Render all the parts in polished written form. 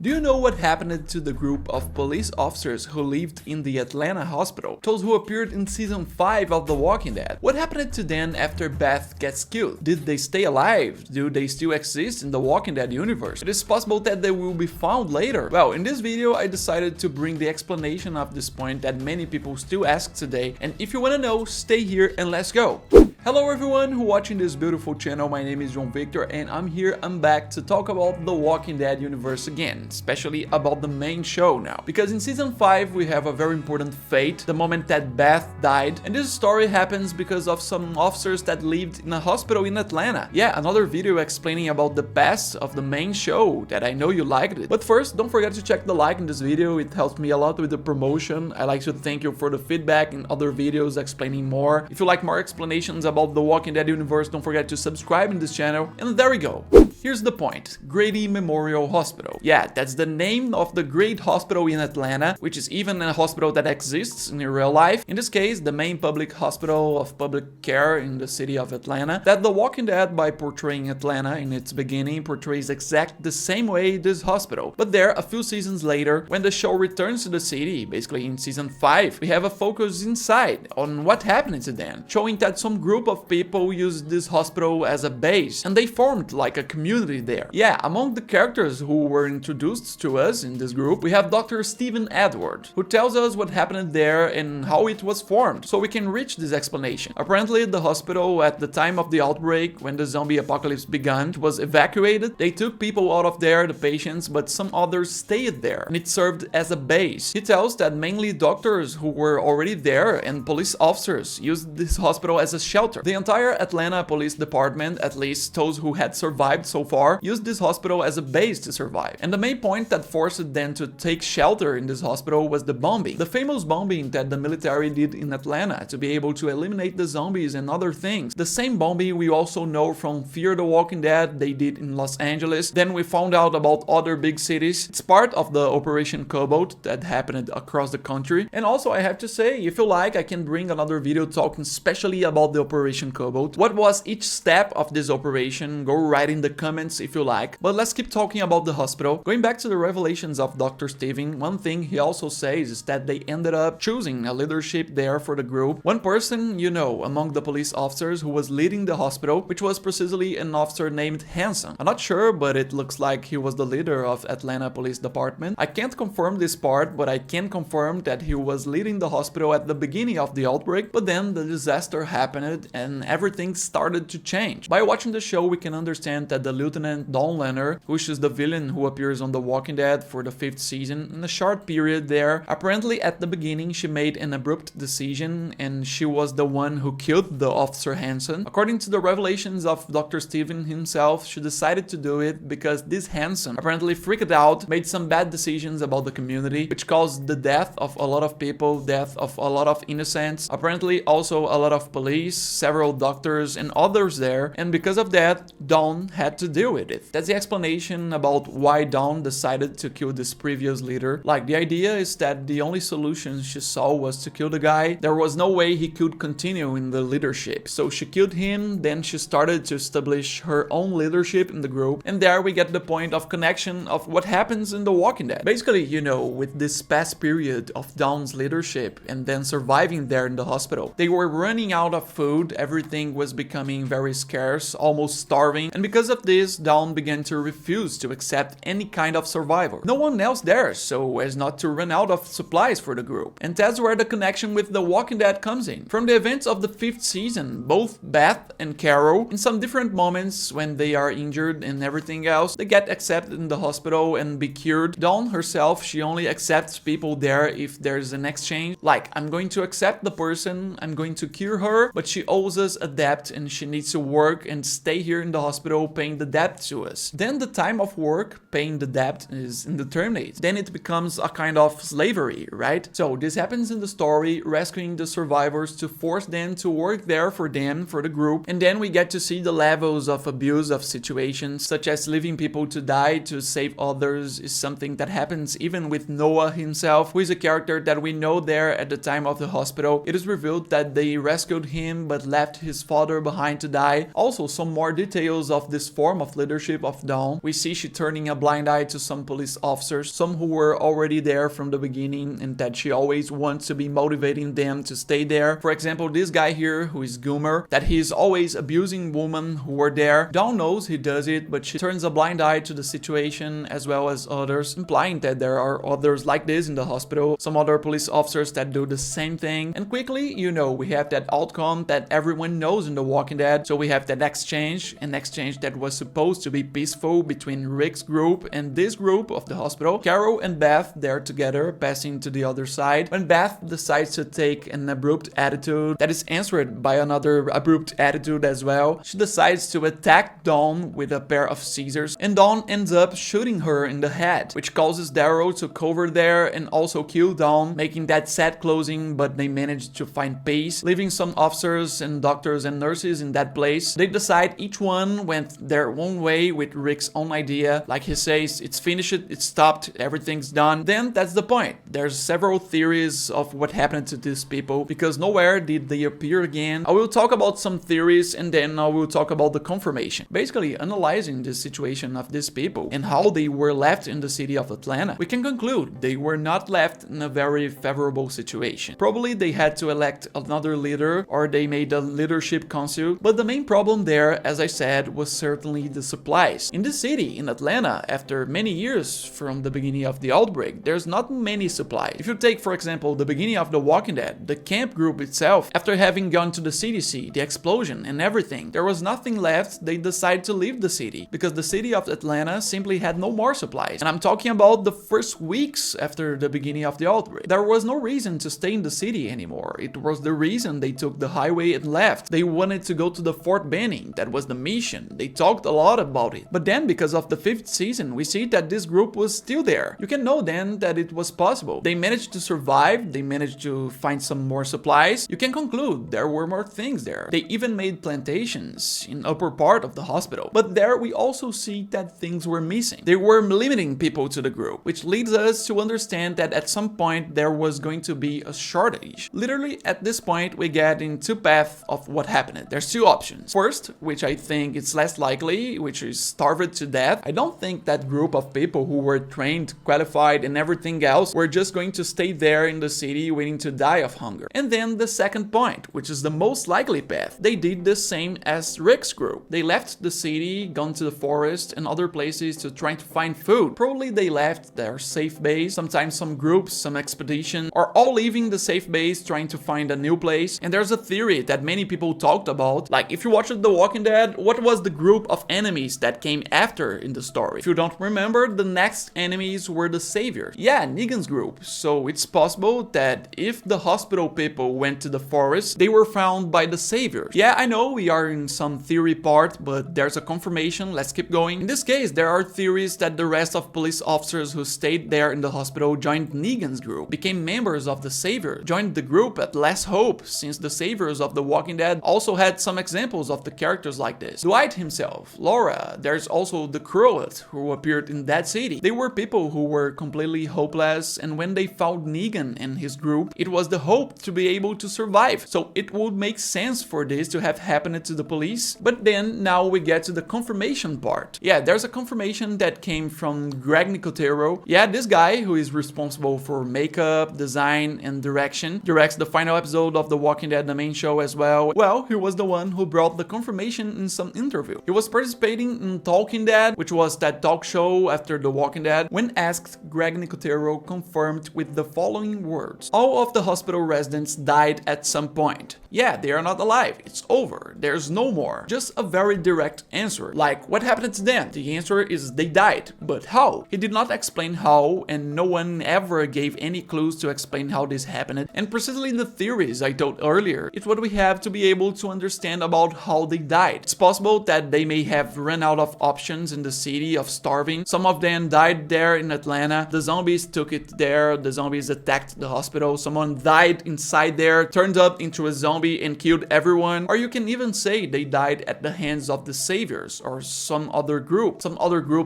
Do you know what happened to the group of police officers who lived in the Atlanta hospital? Those who appeared in season 5 of The Walking Dead. What happened to them after Beth gets killed? Did they stay alive? Do they still exist in the Walking Dead universe? It is possible that they will be found later. Well, in this video I decided to bring the explanation of this point that many people still ask today, and if you wanna know, stay here and let's go. Hello everyone who watching this beautiful channel, my name is João Victor and I'm back to talk about the Walking Dead universe again, especially about the main show now. Because in season 5 we have a very important fate, the moment that Beth died, and this story happens because of some officers that lived in a hospital in Atlanta. Yeah, another video explaining about the past of the main show that I know you liked it. But first, don't forget to check the like in this video, it helps me a lot with the promotion. I like to thank you for the feedback in other videos explaining more. If you like more explanations about the Walking Dead universe, don't forget to subscribe in this channel. And there we go. Here's the point. Grady Memorial Hospital. Yeah, that's the name of the great hospital in Atlanta, which is even a hospital that exists in real life. In this case, the main public hospital of public care in the city of Atlanta, that The Walking Dead, by portraying Atlanta in its beginning, portrays exactly the same way this hospital. But there, a few seasons later, when the show returns to the city, basically in season 5, we have a focus inside on what happened to them, showing that some group of people used this hospital as a base, and they formed like a community there. Yeah, among the characters who were introduced to us in this group, we have Dr. Stephen Edward, who tells us what happened there and how it was formed, so we can reach this explanation. Apparently, the hospital at the time of the outbreak, when the zombie apocalypse began, was evacuated. They took people out of there, the patients, but some others stayed there, and it served as a base. He tells that mainly doctors who were already there and police officers used this hospital as a shelter. The entire Atlanta Police Department, at least those who had survived so far, used this hospital as a base to survive. And the main point that forced them to take shelter in this hospital was the bombing. The famous bombing that the military did in Atlanta to be able to eliminate the zombies and other things. The same bombing we also know from Fear the Walking Dead they did in Los Angeles. Then we found out about other big cities. It's part of the Operation Cobalt that happened across the country. And also I have to say, if you like, I can bring another video talking especially about the Operation Cobalt. What was each step of this operation? Go right in the comments if you like. But let's keep talking about the hospital. Going back to the revelations of Dr. Steven, one thing he also says is that they ended up choosing a leadership there for the group. One person, you know, among the police officers who was leading the hospital, which was precisely an officer named Hanson. I'm not sure, but it looks like he was the leader of Atlanta Police Department. I can't confirm this part, but I can confirm that he was leading the hospital at the beginning of the outbreak, but then the disaster happened and everything started to change. By watching the show, we can understand that the Lieutenant Dawn Lanner, who is the villain who appears on The Walking Dead for the 5th season, in a short period there, apparently at the beginning she made an abrupt decision and she was the one who killed the officer Hanson. According to the revelations of Dr. Steven himself, she decided to do it because this Hanson apparently freaked out, made some bad decisions about the community, which caused the death of a lot of people, death of a lot of innocents, apparently also a lot of police, several doctors and others there, and because of that, Dawn had to deal with it. That's the explanation about why Dawn decided to kill this previous leader. Like, the idea is that the only solution she saw was to kill the guy. There was no way he could continue in the leadership. So she killed him, then she started to establish her own leadership in the group, and there we get the point of connection of what happens in The Walking Dead. Basically, you know, with this past period of Dawn's leadership and then surviving there in the hospital, they were running out of food, everything was becoming very scarce, almost starving, and because of this, Dawn began to refuse to accept any kind of survivor. No one else there, so as not to run out of supplies for the group. And that's where the connection with The Walking Dead comes in. From the events of the 5th season, both Beth and Carol, in some different moments when they are injured and everything else, they get accepted in the hospital and be cured. Dawn herself, she only accepts people there if there's an exchange. Like, I'm going to accept the person, I'm going to cure her, but she owes us a debt and she needs to work and stay here in the hospital paying the debt to us. Then the time of work, paying the debt, is indeterminate. Then it becomes a kind of slavery, right? So this happens in the story, rescuing the survivors to force them to work there for them, for the group, and then we get to see the levels of abuse of situations, such as leaving people to die to save others is something that happens even with Noah himself, who is a character that we know there at the time of the hospital. It is revealed that they rescued him, but that left his father behind to die. Also, some more details of this form of leadership of Dawn. We see she turning a blind eye to some police officers, some who were already there from the beginning, and that she always wants to be motivating them to stay there. For example, this guy here, who is Goomer, that he's always abusing women who were there. Dawn knows he does it, but she turns a blind eye to the situation as well as others, implying that there are others like this in the hospital, some other police officers that do the same thing. And quickly, we have that outcome that everyone knows in The Walking Dead. So we have that exchange, an exchange that was supposed to be peaceful between Rick's group and this group of the hospital. Carol and Beth, they're together, passing to the other side, when Beth decides to take an abrupt attitude that is answered by another abrupt attitude as well. She decides to attack Dawn with a pair of scissors, and Dawn ends up shooting her in the head, which causes Daryl to cover there and also kill Dawn, making that sad closing, but they manage to find peace, leaving some officers and doctors and nurses in that place. They decide each one went their own way with Rick's own idea. Like he says, it's finished, it's stopped, everything's done. Then that's the point. There's several theories of what happened to these people, because nowhere did they appear again. I will talk about some theories and then I will talk about the confirmation. Basically, analyzing the situation of these people and how they were left in the city of Atlanta, we can conclude they were not left in a very favorable situation. Probably they had to elect another leader, or they made a leadership council, but the main problem there, as I said, was certainly the supplies. In the city, in Atlanta, after many years from the beginning of the outbreak, there's not many supplies. If you take, for example, the beginning of The Walking Dead, the camp group itself, after having gone to the CDC, the explosion and everything, there was nothing left. They decided to leave the city because the city of Atlanta simply had no more supplies. And I'm talking about the first weeks after the beginning of the outbreak. There was no reason to stay in the city anymore. It was the reason they took the highway and left. They wanted to go to the Fort Benning. That was the mission. They talked a lot about it. But then, because of the 5th season, we see that this group was still there. You can know then that it was possible. They managed to survive. They managed to find some more supplies. You can conclude there were more things there. They even made plantations in upper part of the hospital. But there we also see that things were missing. They were limiting people to the group, which leads us to understand that at some point there was going to be a shortage. Literally at this point we get in two paths of what happened. There's two options. First, which I think it's less likely, which is starved to death. I don't think that group of people who were trained, qualified and everything else were just going to stay there in the city waiting to die of hunger. And then the second point, which is the most likely path. They did the same as Rick's group. They left the city, gone to the forest and other places to try to find food. Probably they left their safe base, sometimes some groups, some expedition, or all leaving the safe base trying to find a new place. And there's a theory that many people talked about, like if you watched The Walking Dead, what was the group of enemies that came after in the story? If you don't remember, the next enemies were the saviors. Yeah, Negan's group. So it's possible that if the hospital people went to the forest, they were found by the saviors. Yeah, I know we are in some theory part, but there's a confirmation. Let's keep going. In this case, there are theories that the rest of police officers who stayed there in the hospital joined Negan's group, became members of the saviors, joined the group at less hope, since the saviors of The Walking Dead also had some examples of the characters like this. Dwight himself, Laura, there's also the Cruelest who appeared in that city. They were people who were completely hopeless, and when they found Negan and his group, it was the hope to be able to survive. So it would make sense for this to have happened to the police. But then now we get to the confirmation part. Yeah, there's a confirmation that came from Greg Nicotero. Yeah, this guy who is responsible for makeup, design and direction, directs the final episode of The Walking Dead, the main show as well. Well, he was the one who brought the confirmation in some interview. He was participating in Talking Dead, which was that talk show after The Walking Dead. When asked, Greg Nicotero confirmed with the following words: all of the hospital residents died at some point. Yeah, they are not alive. It's over. There's no more. Just a very direct answer. Like, what happened to them? The answer is they died. But how? He did not explain how, and no one ever gave any clues to explain how this happened. And precisely the theories I told earlier, it's what we have to be able to understand about how they died. It's possible that they may have run out of options in the city, of starving. Some of them died there in Atlanta. The zombies took it there. The zombies attacked the hospital. Someone died inside there, turned up into a zombie and killed everyone. Or you can even say they died at the hands of the saviors or some other group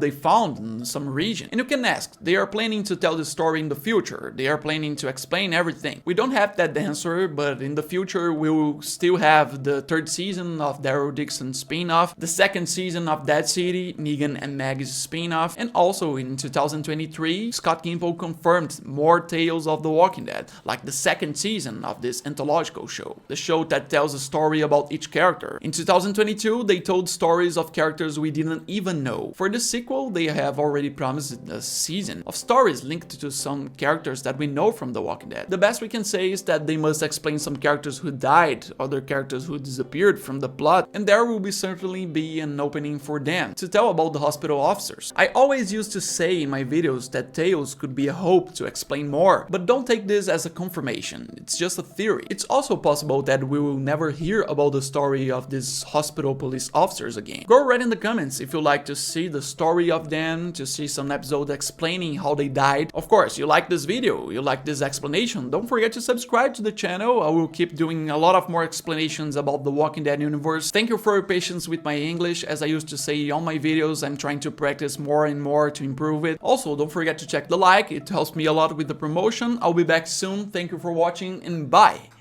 they found in some region. And you can ask, they are planning to tell the story in the future. They are planning to explain everything. We don't have that answer, but in the future we will still have the third season of Daryl Dixon's spin-off, the second season of Dead City, Negan and Maggie's spin-off, and also in 2023, Scott Gimple confirmed more tales of The Walking Dead, like the second season of this anthological show, the show that tells a story about each character. In 2022, they told stories of characters we didn't even know. For the sequel, they have already promised a season of stories linked to some characters that we know from The Walking Dead. The best we can say is that they must explain some characters who died, other characters who disappeared from the plot, and there will certainly be an opening for them to tell about the hospital officers. I always used to say in my videos that tales could be a hope to explain more, but don't take this as a confirmation, it's just a theory. It's also possible that we will never hear about the story of these hospital police officers again. Go right in the comments if you'd like to see the story of them, to see some episode explaining how they died. Of course, you like this video, you like this explanation, don't forget to subscribe to the channel. I will keep doing a lot of more explanations about the Walking Dead universe. Thank you for your patience with my English. As I used to say on my videos, I'm trying to practice more and more to improve it. Also, don't forget to check the like, it helps me a lot with the promotion. I'll be back soon. Thank you for watching and bye!